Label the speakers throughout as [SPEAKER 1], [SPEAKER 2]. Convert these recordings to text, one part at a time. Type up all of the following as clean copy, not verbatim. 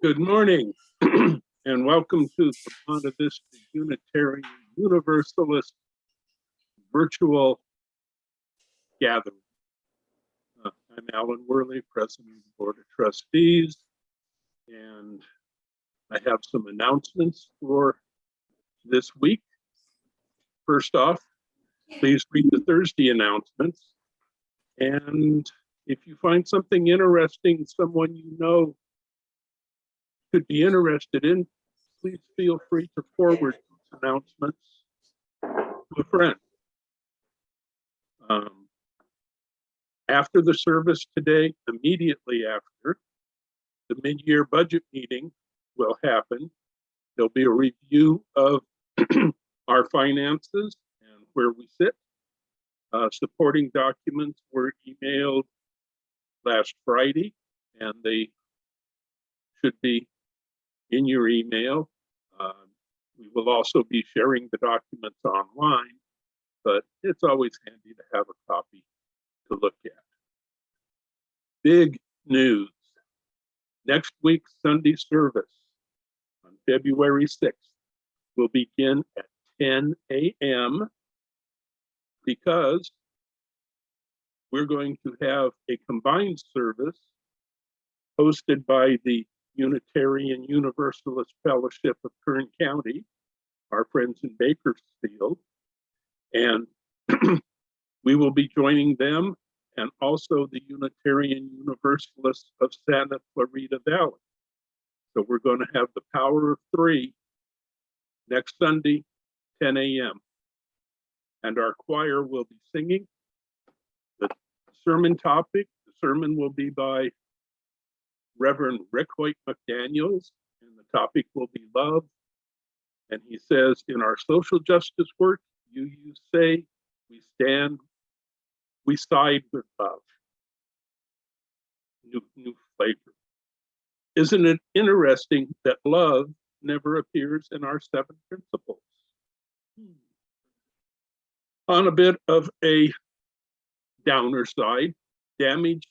[SPEAKER 1] Good morning, and welcome to the Monte Vista Unitarian Universalist virtual gathering. I'm Alan Worley, President of the Board of Trustees, and I have some announcements for this week. First off, please read the Thursday announcements, and if you find something interesting, someone you know could be interested in, please feel free to forward these announcements to a friend. After the service today, immediately after, the mid-year budget meeting will happen. There'll be a review of our finances and where we sit. Supporting documents were emailed last Friday, and they should be in your email. We will also be sharing the documents online, but it's always handy to have a copy to look at. Big news. Next week's Sunday service on February 6th will begin at 10 a.m. because we're going to have a combined service hosted by the Unitarian Universalist Fellowship of Kern County, our friends in Bakersfield, and we will be joining them and also the Unitarian Universalists of Santa Clarita Valley. So we're going to have the power of three next Sunday, 10 a.m. And our choir will be singing. The sermon topic, the sermon will be by Reverend Rick Hoyt McDaniels, and the topic will be love. And he says, in our social justice work, you say, we side with love. New flavor. Isn't it interesting that love never appears in our 7 principles? On a bit of a downer side, damage,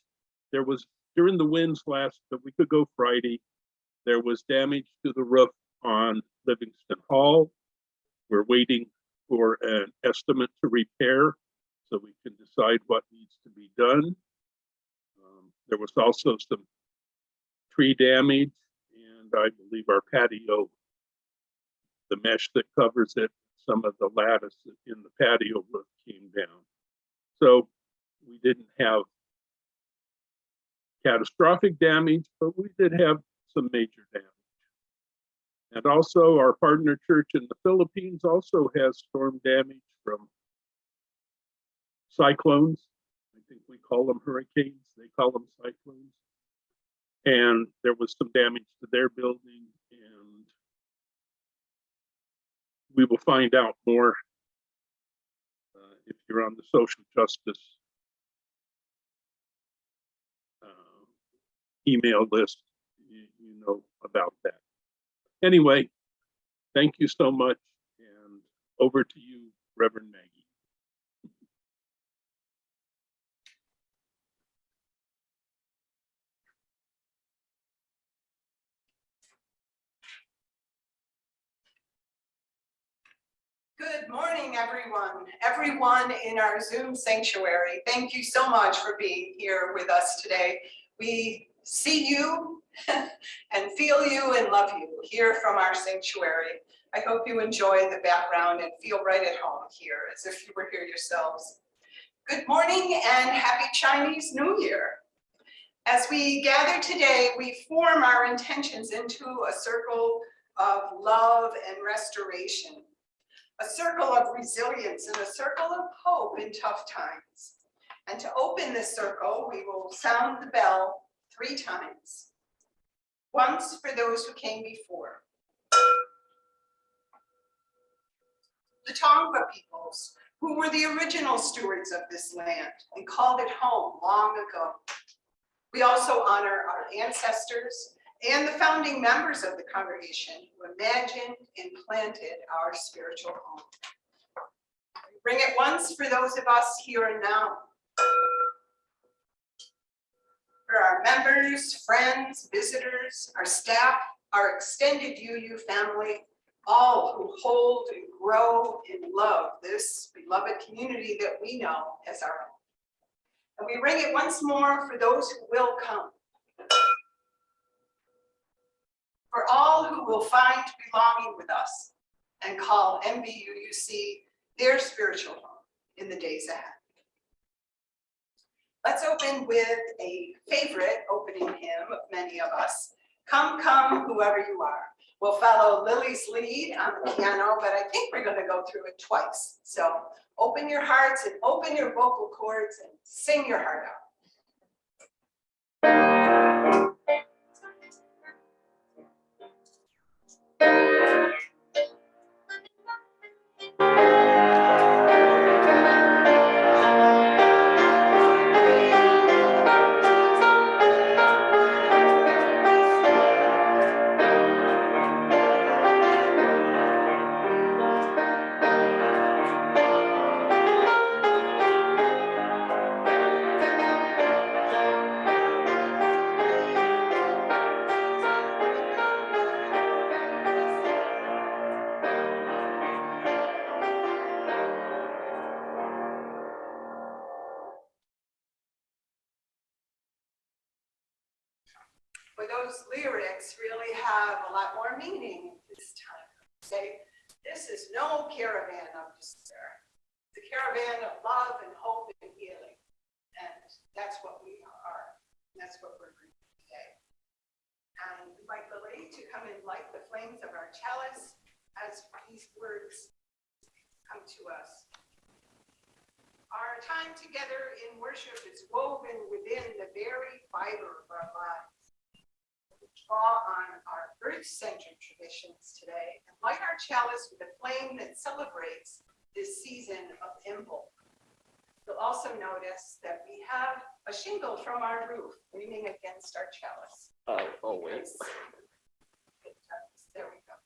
[SPEAKER 1] there was during the winds a week ago Friday, there was damage to the roof on Livingston Hall. We're waiting for an estimate to repair so we can decide what needs to be done. There was also some tree damage, and I believe our patio, the mesh that covers it, some of the lattice in the patio roof came down. So we didn't have catastrophic damage, but we did have some major damage. And also our partner church in the Philippines also has storm damage from cyclones. I think we call them hurricanes, they call them cyclones. And there was some damage to their building, and we will find out more if you're on the social justice email list, you know about that. Anyway, thank you so much, and over to you, Reverend Maggie.
[SPEAKER 2] Good morning, everyone. Everyone in our Zoom sanctuary, thank you so much for being here with us today. We see you and feel you and love you here from our sanctuary. I hope you enjoy the background and feel right at home here as if you were here yourselves. Good morning and happy Chinese New Year. As we gather today, we form our intentions into a circle of love and restoration, a circle of resilience and a circle of hope in tough times. And to open this circle, we will sound the bell 3 times. Once for those who came before. The Tongva peoples, who were the original stewards of this land and called it home long ago. We also honor our ancestors and the founding members of the congregation who imagined and planted our spiritual home. Bring it once for those of us here and now. For our members, friends, visitors, our staff, our extended UU family, all who hold and grow and love this beloved community that we know as our own. And we ring it once more for those who will come. For all who will find belonging with us and call MBUUC their spiritual home in the days ahead. Let's open with a favorite opening hymn of many of us, Come, Come, Whoever You Are. We'll follow Lily's lead on the piano, but I think we're going to go through it twice. So open your hearts and open your vocal cords and sing your heart out. Well, those lyrics really have a lot more meaning this time. Say, this is no caravan of despair. It's a caravan of love and hope and healing. And that's what we are. And that's what we're bringing today. And we'd like Lily to come and light the flames of our chalice as these words come to us. Our time together in worship is woven within the very fiber of our lives. Draw on our earth-centered traditions today and light our chalice with a flame that celebrates this season of Imbolc. You'll also notice that we have a shingle from our roof leaning against our chalice.
[SPEAKER 3] Oh, wait.
[SPEAKER 2] There we go.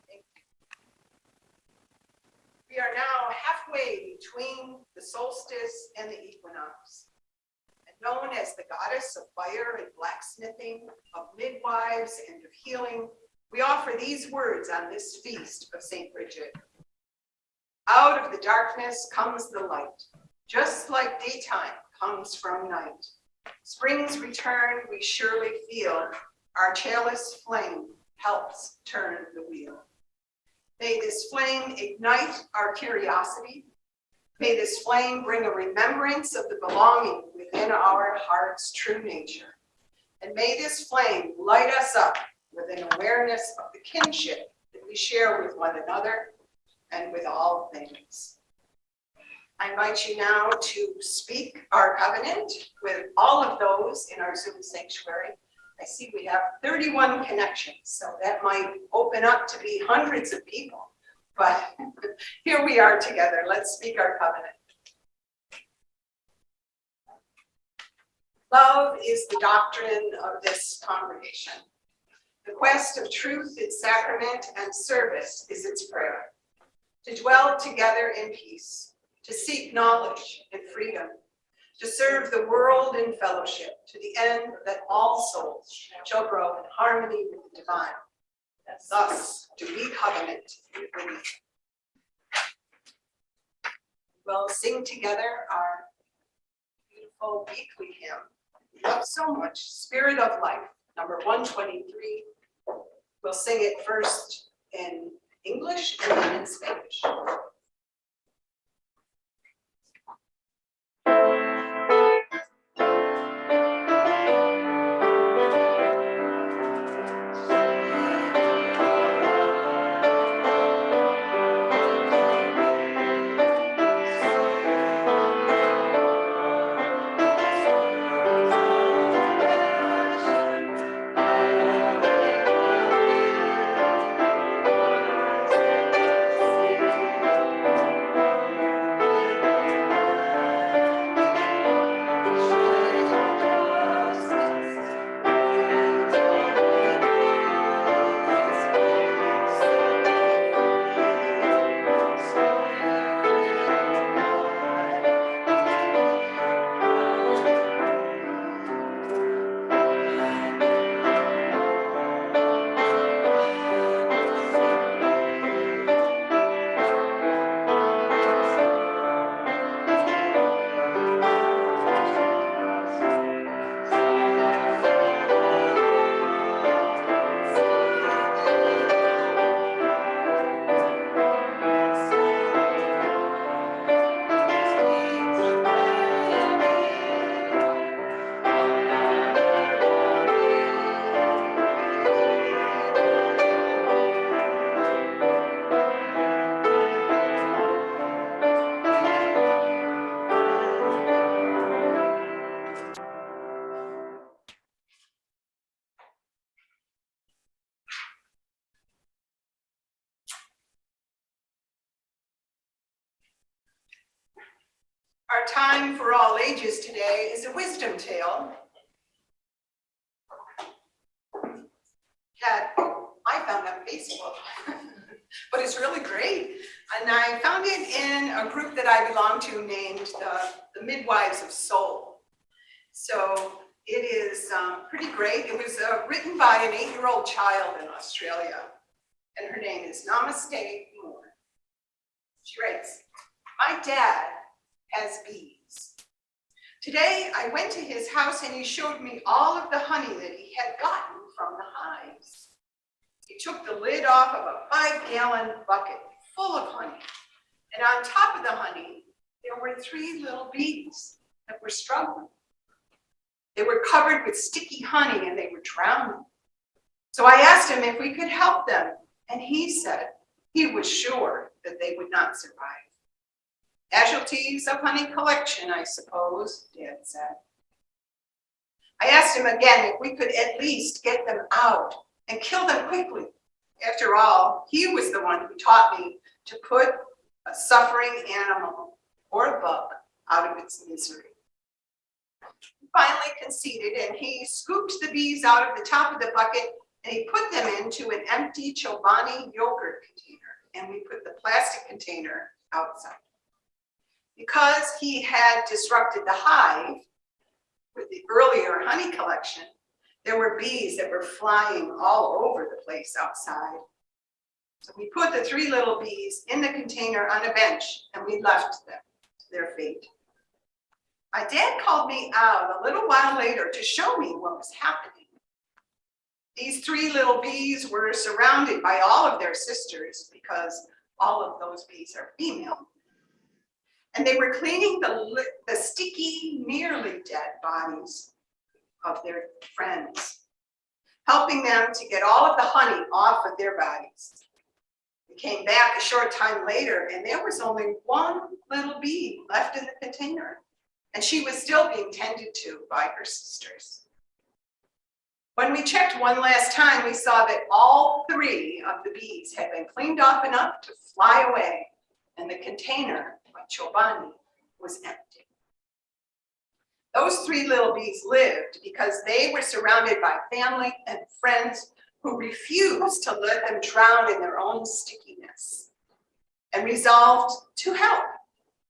[SPEAKER 2] Thank you. We are now halfway between the solstice and the equinox. Known as the goddess of fire and blacksmithing, of midwives and of healing, we offer these words on this feast of St. Bridget. Out of the darkness comes the light, just like daytime comes from night. Spring's return we surely feel, our chalice flame helps turn the wheel. May this flame ignite our curiosity. May this flame bring a remembrance of the belonging within our heart's true nature. And may this flame light us up with an awareness of the kinship that we share with one another and with all things. I invite you now to speak our covenant with all of those in our Zoom sanctuary. I see we have 31 connections, so that might open up to be hundreds of people. But here we are together. Let's speak our covenant. Love is the doctrine of this congregation. The quest of truth, its sacrament, and service is its prayer. To dwell together in peace, to seek knowledge and freedom, to serve the world in fellowship, to the end that all souls shall grow in harmony with the divine. Thus do we covenant with you. We'll sing together our beautiful weekly hymn. We love so much, Spirit of Life, number 123. We'll sing it first in English and then in Spanish. Our time for all ages today is a wisdom tale. That I found on Facebook, but it's really great. And I found it in a group that I belong to named the Midwives of Soul. So it is pretty great. It was written by an 8-year-old child in Australia, and her name is Namaste Moore. She writes, "My dad has bees. Today I went to his house and he showed me all of the honey that he had gotten from the hives. He took the lid off of a 5-gallon bucket full of honey, and on top of the honey, there were 3 little bees that were struggling. They were covered with sticky honey and they were drowning. So I asked him if we could help them, and he said he was sure that they would not survive. Casualties of honey collection, I suppose," Dad said. I asked him again if we could at least get them out and kill them quickly. After all, he was the one who taught me to put a suffering animal or a bug out of its misery. He finally conceded, and he scooped the bees out of the top of the bucket and he put them into an empty Chobani yogurt container, and we put the plastic container outside. Because he had disrupted the hive with the earlier honey collection, there were bees that were flying all over the place outside. So we put the 3 little bees in the container on a bench and we left them to their fate. My dad called me out a little while later to show me what was happening. These 3 little bees were surrounded by all of their sisters, because all of those bees are female. And they were cleaning the sticky, nearly dead bodies of their friends, helping them to get all of the honey off of their bodies. We came back a short time later, and there was only 1 little bee left in the container, and she was still being tended to by her sisters. When we checked one last time, we saw that all 3 of the bees had been cleaned off enough to fly away, and the container Chobani was empty. Those 3 little bees lived because they were surrounded by family and friends who refused to let them drown in their own stickiness, and resolved to help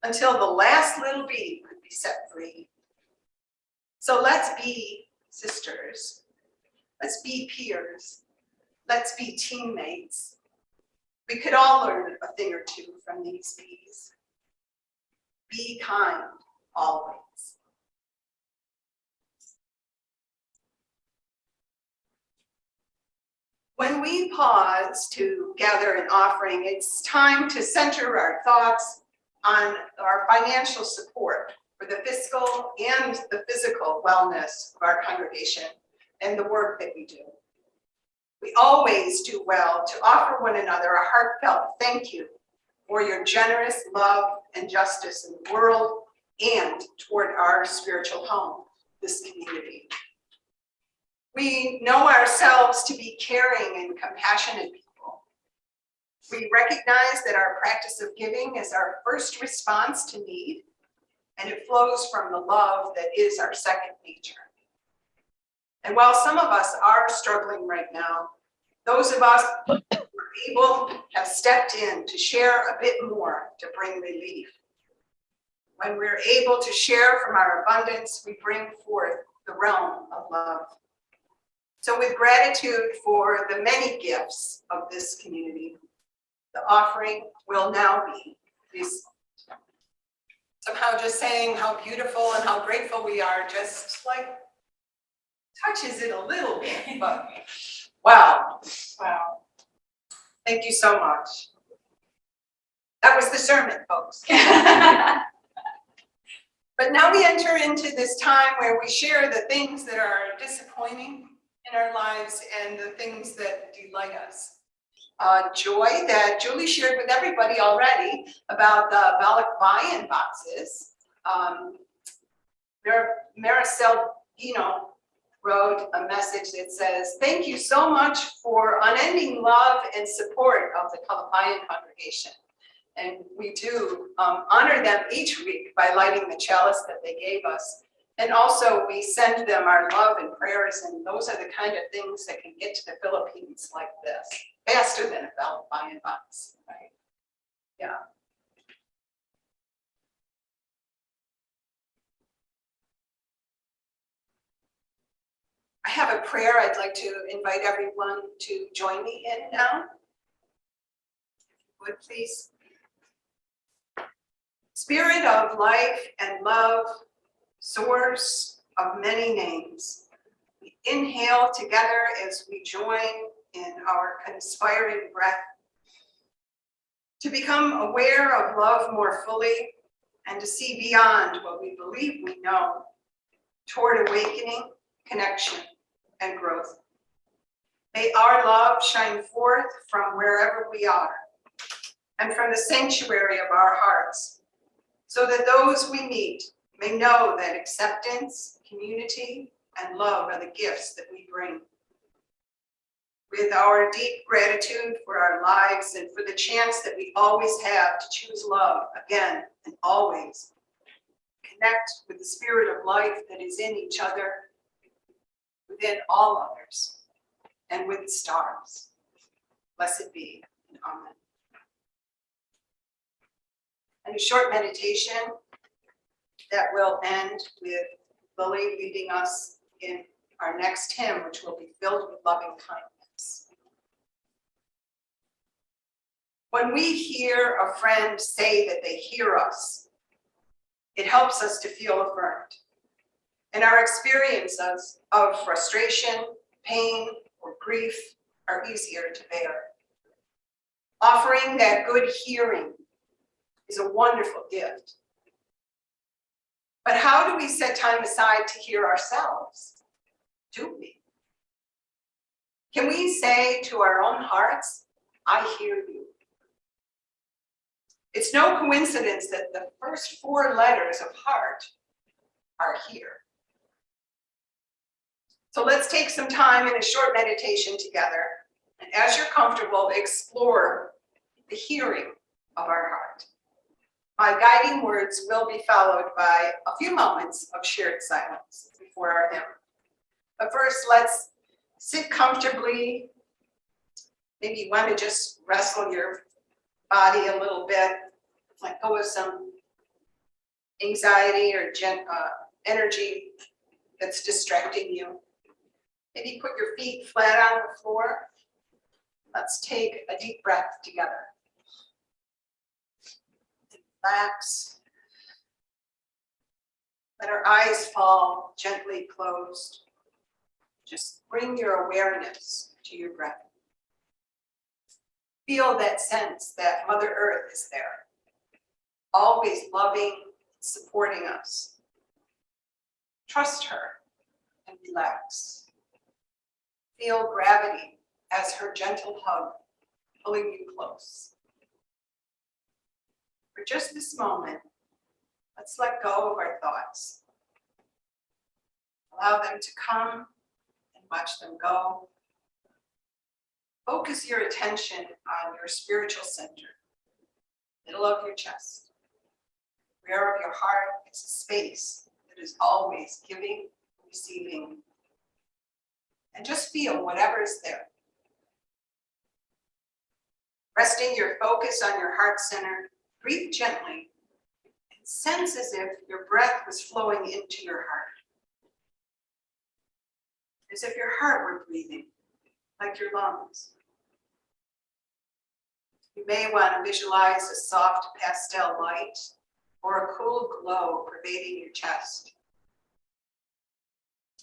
[SPEAKER 2] until the last little bee could be set free. So let's be sisters. Let's be peers. Let's be teammates. We could all learn a thing or 2 from these bees. Be kind always. When we pause to gather an offering, it's time to center our thoughts on our financial support for the fiscal and the physical wellness of our congregation and the work that we do. We always do well to offer one another a heartfelt thank you for your generous love and justice in the world and toward our spiritual home, this community. We know ourselves to be caring and compassionate people. We recognize that our practice of giving is our first response to need, and it flows from the love that is our second nature. And while some of us are struggling right now, those of us who are able have stepped in to share a bit more to bring relief. When we're able to share from our abundance, we bring forth the realm of love. So with gratitude for the many gifts of this community, the offering will now be this. Somehow just saying how beautiful and how grateful we are just like touches it a little bit, but wow. Thank you so much. That was the sermon, folks. But now we enter into this time where we share the things that are disappointing in our lives and the things that delight us. Joy that Julie shared with everybody already about the Balak buy-in boxes. Maricel wrote a message that says, "Thank you so much for unending love and support of the Kalapayan congregation. And we do honor them each week by lighting the chalice that they gave us. And also we send them our love and prayers, and those are the kind of things that can get to the Philippines like this, faster than a belt by and box, right? Yeah. I have a prayer I'd like to invite everyone to join me in now. Would please. Spirit of life and love, source of many names, we inhale together as we join in our conspiring breath to become aware of love more fully and to see beyond what we believe we know toward awakening, connection, and growth. May our love shine forth from wherever we are and from the sanctuary of our hearts, so that those we meet may know that acceptance, community, and love are the gifts that we bring. With our deep gratitude for our lives and for the chance that we always have to choose love again and always, connect with the spirit of life that is in each other, within all others, and with the stars. Blessed be, and amen. And a short meditation that will end with Lily leading us in our next hymn, which will be filled with loving kindness. When we hear a friend say that they hear us, it helps us to feel affirmed. And our experiences of frustration, pain, or grief are easier to bear. Offering that good hearing is a wonderful gift. But how do we set time aside to hear ourselves? Do we? Can we say to our own hearts, I hear you? It's no coincidence that the first 4 letters of heart are here. So let's take some time in a short meditation together, and as you're comfortable, explore the hearing of our heart. My guiding words will be followed by a few moments of shared silence before our hymn. But first, let's sit comfortably. Maybe you want to just wrestle your body a little bit, let go of some anxiety or energy that's distracting you. Maybe put your feet flat on the floor. Let's take a deep breath together. Relax. Let our eyes fall gently closed. Just bring your awareness to your breath. Feel that sense that Mother Earth is there, always loving, supporting us. Trust her and relax. Feel gravity as her gentle hug, pulling you close. For just this moment, let's let go of our thoughts. Allow them to come and watch them go. Focus your attention on your spiritual center, middle of your chest. Where of your heart is a space that is always giving, receiving, and just feel whatever is there. Resting your focus on your heart center, breathe gently and sense as if your breath was flowing into your heart. As if your heart were breathing, like your lungs. You may want to visualize a soft pastel light or a cool glow pervading your chest.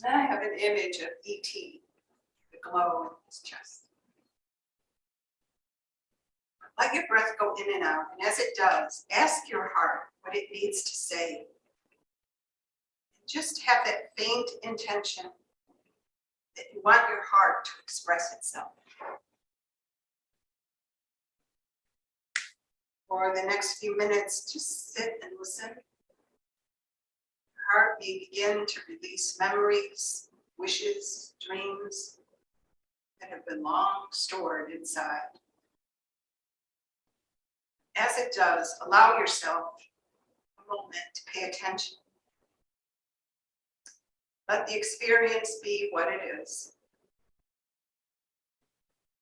[SPEAKER 2] Then I have an image of E.T., the glow in his chest. Let your breath go in and out, and as it does, ask your heart what it needs to say. And just have that faint intention that you want your heart to express itself. For the next few minutes, just sit and listen. Your heart may begin to release memories, wishes, dreams that have been long stored inside. as it does, allow yourself a moment to pay attention. Let the experience be what it is.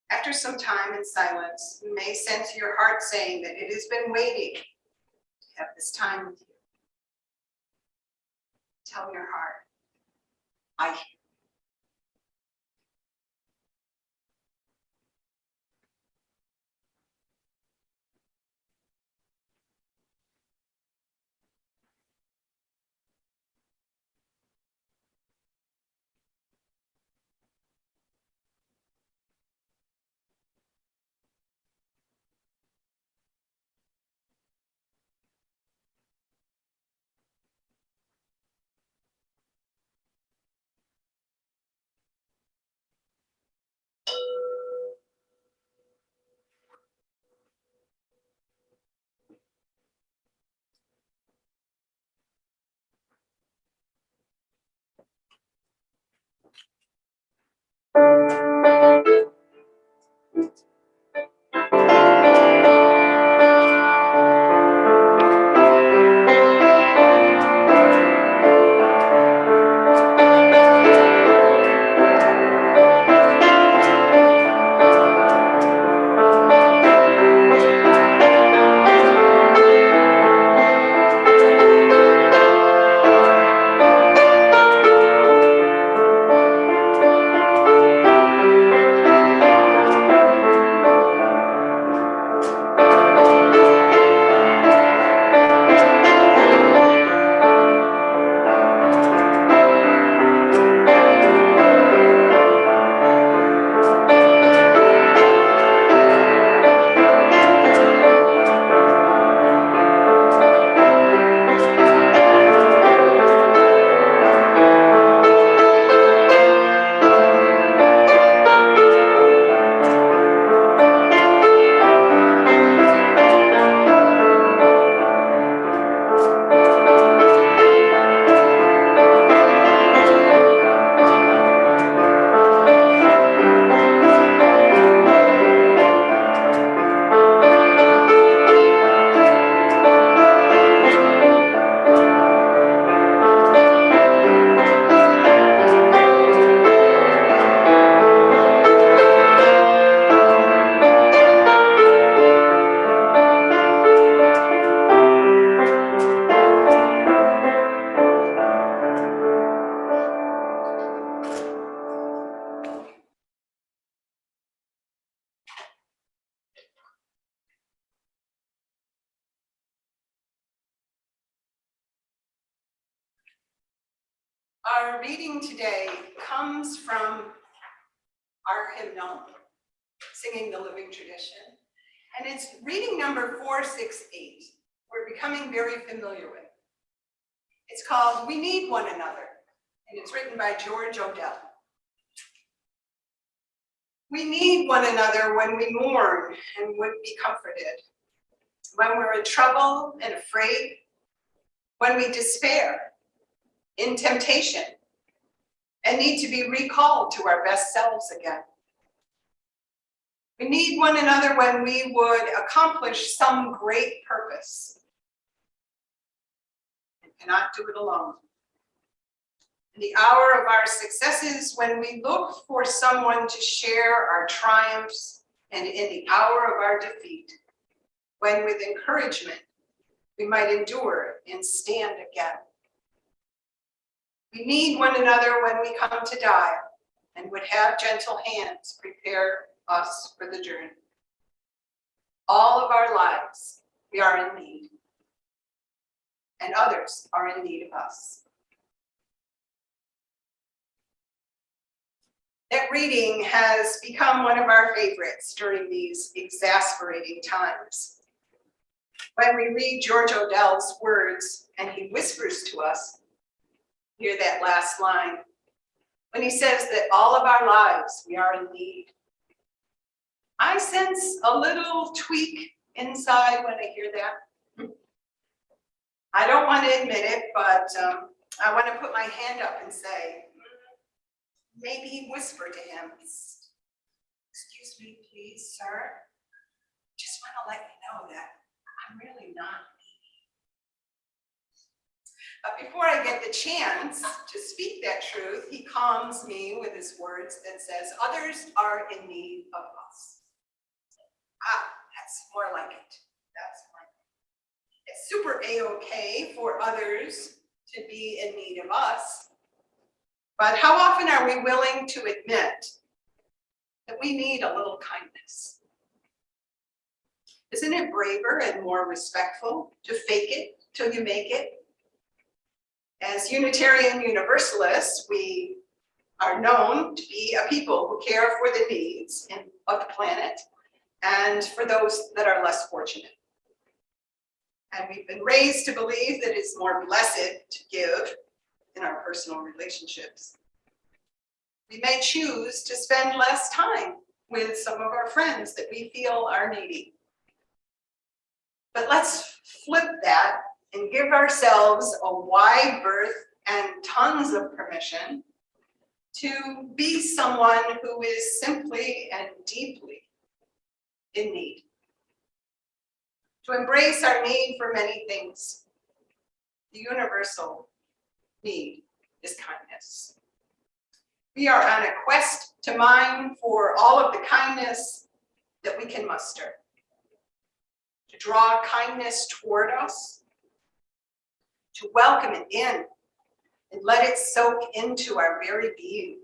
[SPEAKER 2] After some time in silence, you may sense your heart saying that it has been waiting to have this time with you. Tell your heart, I hear. Our reading today comes from our hymnal, Singing the Living Tradition, and it's reading number 468. We're becoming very familiar with. It's called We Need One Another, and it's written by George Odell. We need one another when we mourn and would be comforted, when we're in trouble and afraid, when we despair, in temptation, and need to be recalled to our best selves again. We need one another when we would accomplish some great purpose and cannot do it alone. In the hour of our successes, when we look for someone to share our triumphs, and in the hour of our defeat, when with encouragement we might endure and stand again. We need one another when we come to die and would have gentle hands prepare us for the journey. All of our lives, we are in need, and others are in need of us. That reading has become one of our favorites during these exasperating times. When we read George Odell's words and he whispers to us, hear that last line, when he says that all of our lives we are in need. I sense a little tweak inside when I hear that. I don't want to admit it, but I want to put my hand up and say, maybe whisper to him, excuse me, please, sir. Just want to let you know that I'm really not. But before I get the chance to speak that truth, he calms me with his words that says, others are in need of us. That's more like it. That's more like it. It's super A-okay for others to be in need of us. But how often are we willing to admit that we need a little kindness? Isn't it braver and more respectful to fake it till you make it? As Unitarian Universalists, we are known to be a people who care for the needs of the planet and for those that are less fortunate. And we've been raised to believe that it's more blessed to give in our personal relationships. We may choose to spend less time with some of our friends that we feel are needy. But let's flip that and give ourselves a wide berth and tons of permission to be someone who is simply and deeply in need. To embrace our need for many things. The universal need is kindness. We are on a quest to mine for all of the kindness that we can muster. To draw kindness toward us, to welcome it in and let it soak into our very being.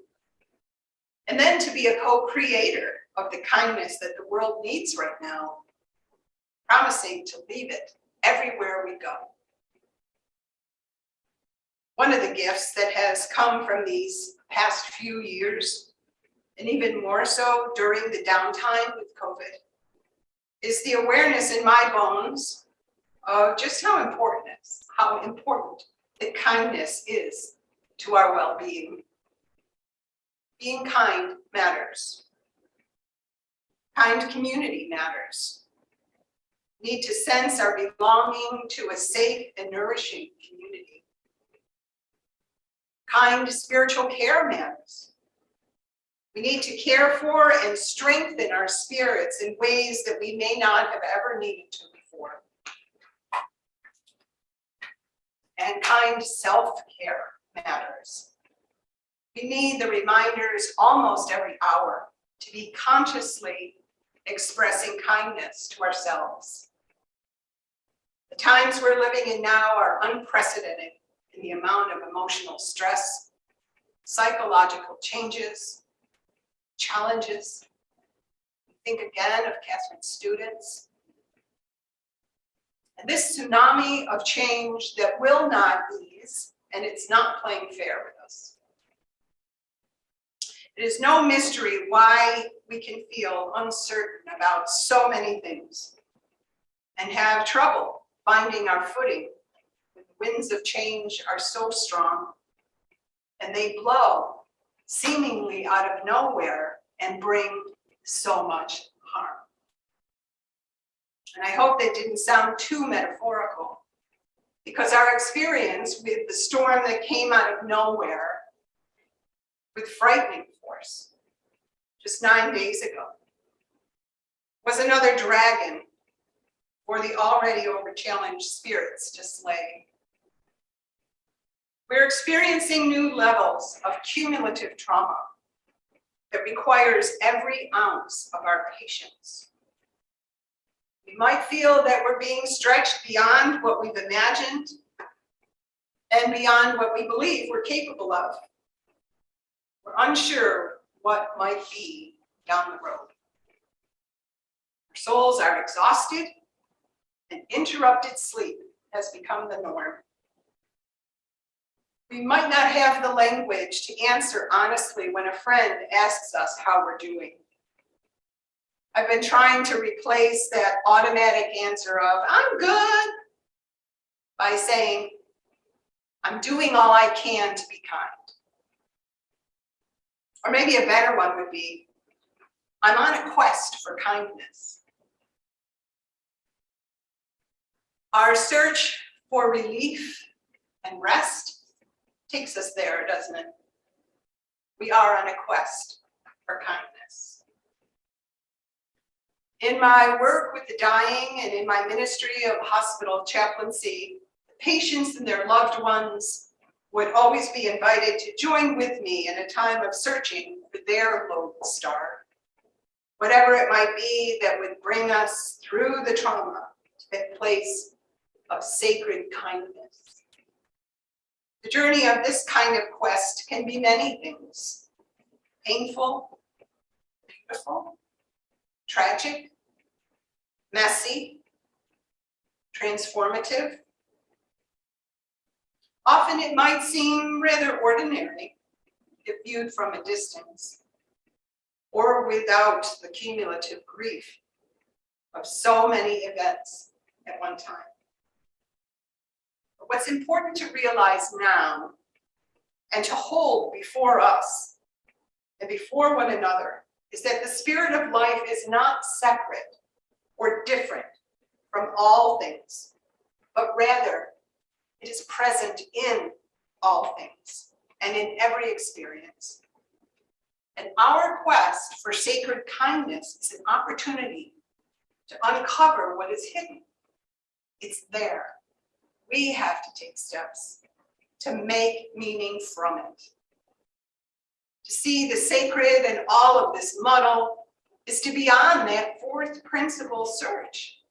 [SPEAKER 2] And then to be a co-creator of the kindness that the world needs right now, promising to leave it everywhere we go. One of the gifts that has come from these past few years, and even more so during the downtime with COVID, is the awareness in my bones of just how important that kindness is to our well-being. Being kind matters. Kind community matters. We need to sense our belonging to a safe and nourishing community. Kind spiritual care matters. We need to care for and strengthen our spirits in ways that we may not have ever needed to before. And kind self-care matters. We need the reminders almost every hour to be consciously expressing kindness to ourselves. The times we're living in now are unprecedented in the amount of emotional stress, psychological changes, challenges. Think again of Catherine's students. And this tsunami of change that will not ease, and it's not playing fair with us. It is no mystery why we can feel uncertain about so many things and have trouble finding our footing when the winds of change are so strong and they blow seemingly out of nowhere and bring so much harm. And I hope that didn't sound too metaphorical, because our experience with the storm that came out of nowhere with frightening force just 9 days ago was another dragon for the already over-challenged spirits to slay. We're experiencing new levels of cumulative trauma that requires every ounce of our patience. We might feel that we're being stretched beyond what we've imagined and beyond what we believe we're capable of. We're unsure what might be down the road. Our souls are exhausted, and interrupted sleep has become the norm. We might not have the language to answer honestly when a friend asks us how we're doing. I've been trying to replace that automatic answer of, I'm good, by saying, I'm doing all I can to be kind. Or maybe a better one would be, I'm on a quest for kindness. Our search for relief and rest takes us there, doesn't it? We are on a quest for kindness. In my work with the dying and in my ministry of hospital chaplaincy, the patients and their loved ones would always be invited to join with me in a time of searching for their lone star, whatever it might be that would bring us through the trauma to that place of sacred kindness. The journey of this kind of quest can be many things: painful, beautiful, tragic, messy, transformative. Often it might seem rather ordinary if viewed from a distance, or without the cumulative grief of so many events at one time. But what's important to realize now and to hold before us and before one another is that the spirit of life is not separate or different from all things, but rather it is present in all things and in every experience. And our quest for sacred kindness is an opportunity to uncover what is hidden. It's there. We have to take steps to make meaning from it. To see the sacred in all of this muddle is to be on that fourth principle search.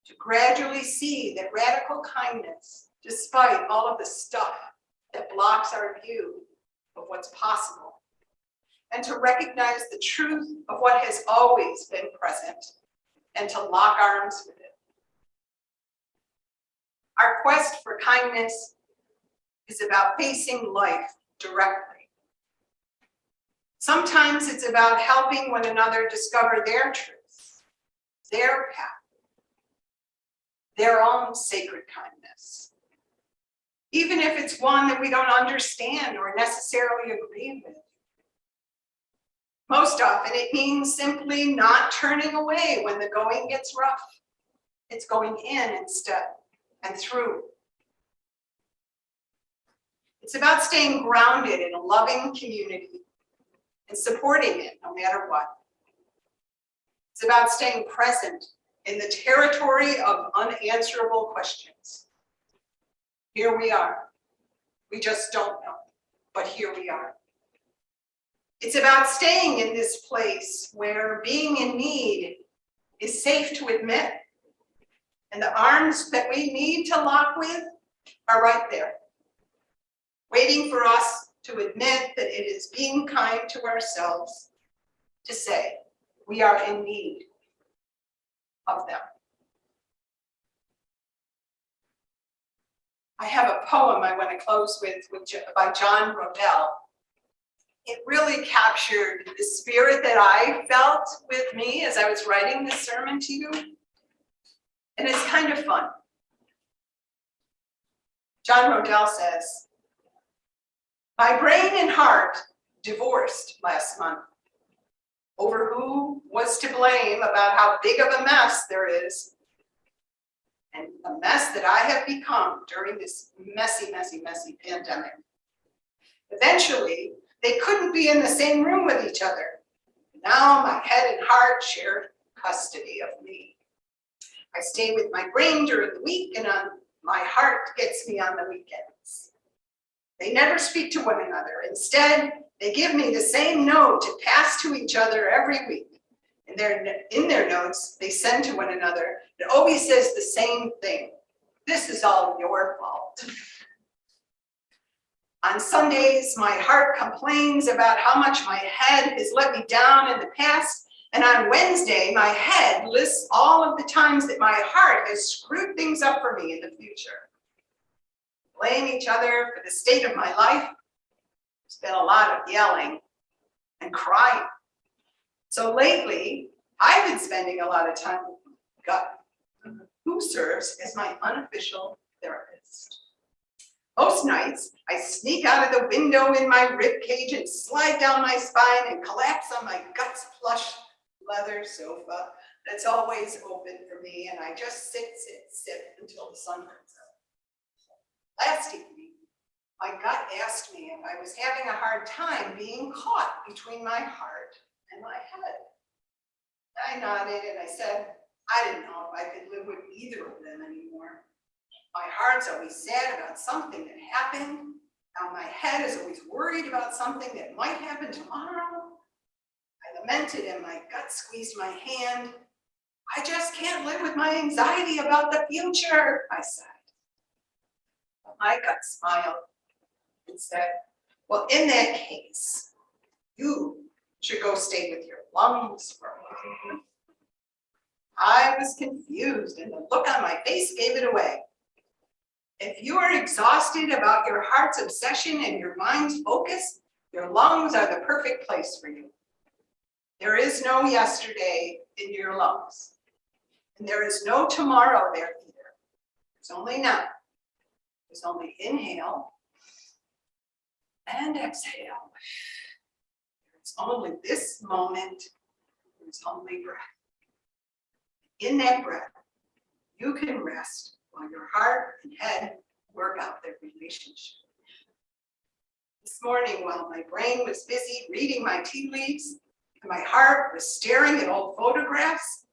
[SPEAKER 2] To gradually see that radical kindness, despite all of the stuff that blocks our view of what's possible, and to recognize the truth of what has always been present, and to lock arms with it. Our quest for kindness is about facing life directly. Sometimes it's about helping one another discover their truths, their path, their own sacred kindness, even if it's one that we don't understand or necessarily agree with. Most often it means simply not turning away when the going gets rough. It's going in instead and through. It's about staying grounded in a loving community and supporting it no matter what. It's about staying present in the territory of unanswerable questions. Here we are. We just don't know, but here we are. It's about staying in this place where being in need is safe to admit, and the arms that we need to lock with are right there, waiting for us to admit that it is being kind to ourselves to say we are in need of them. I have a poem I want to close with by John Rodell. It really captured the spirit that I felt with me as I was writing this sermon to you. And it's kind of fun. John Rodell says, "My brain and heart divorced last month over who was to blame about how big of a mess there is, and a mess that I have become during this messy, messy, messy pandemic. Eventually, they couldn't be in the same room with each other. Now my head and heart share custody of me. I stay with my brain during the week, and my heart gets me on the weekends. They never speak to one another. Instead, they give me the same note to pass to each other every week. In their notes, they send to one another. It always says the same thing. This is all your fault. On Sundays, my heart complains about how much my head has let me down in the past. And on Wednesday, my head lists all of the times that my heart has screwed things up for me in the future. Blame each other for the state of my life. There's been a lot of yelling and crying. So lately, I've been spending a lot of time with gut, who serves as my unofficial therapist. Most nights, I sneak out of the window in my rib cage and slide down my spine and collapse on my gut's plush leather sofa that's always open for me, and I just sit until the sun comes up. Last evening, my gut asked me if I was having a hard time being caught between my heart and my head. I nodded and I said, I didn't know if I could live with either of them anymore. My heart's always sad about something that happened. Now my head is always worried about something that might happen tomorrow. I lamented and my gut squeezed my hand. I just can't live with my anxiety about the future, I sighed. But my gut smiled and said, well, in that case, you should go stay with your lungs for a while. I was confused and the look on my face gave it away. If you are exhausted about your heart's obsession and your mind's focus, your lungs are the perfect place for you. There is no yesterday in your lungs. And there is no tomorrow there either. There's only now. There's only inhale and exhale. There's only this moment. There's only breath. In that breath, you can rest while your heart and head work out their relationship. This morning, while my brain was busy reading my tea leaves and my heart was staring at old photographs,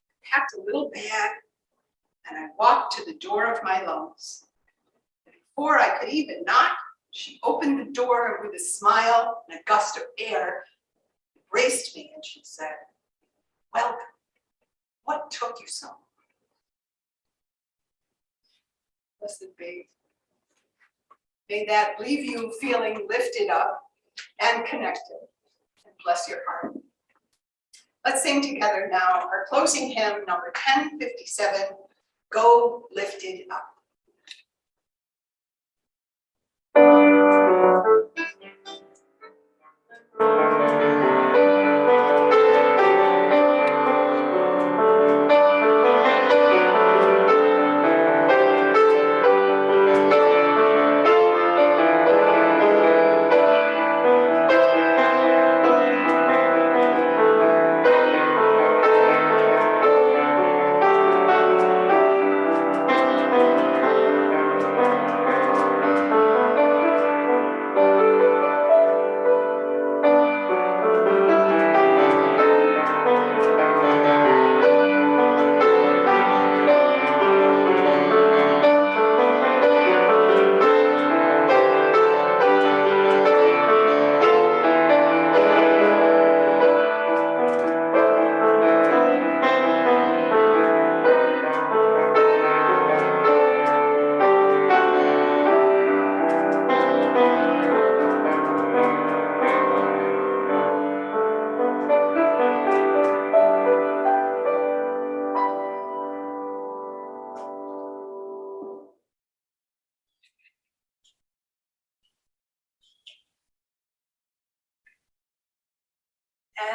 [SPEAKER 2] I packed a little bag and I walked to the door of my lungs. And before I could even knock, she opened the door with a smile and a gust of air, embraced me, and she said, welcome. What took you so long? Blessed be. May that leave you feeling lifted up and connected. And bless your heart. Let's sing together now our closing hymn, number 1057, Go Lifted Up.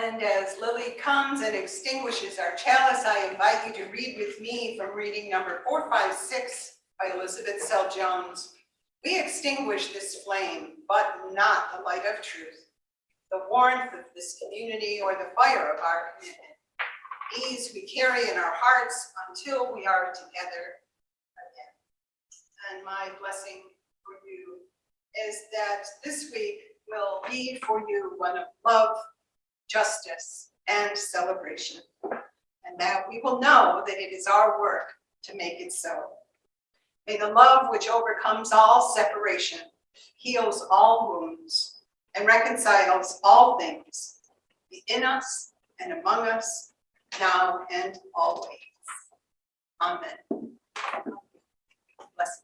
[SPEAKER 2] And as Lily comes and extinguishes our chalice, I invite you to read with me from reading number 456 by Elizabeth Sell Jones. We extinguish this flame, but not the light of truth, the warmth of this community or the fire of our commitment. These we carry in our hearts until we are together again. And my blessing for you is that this week will be for you one of love, justice, and celebration, and that we will know that it is our work to make it so. May the love which overcomes all separation, heals all wounds, and reconciles all things be in us and among us, now and always. Amen. Blessed.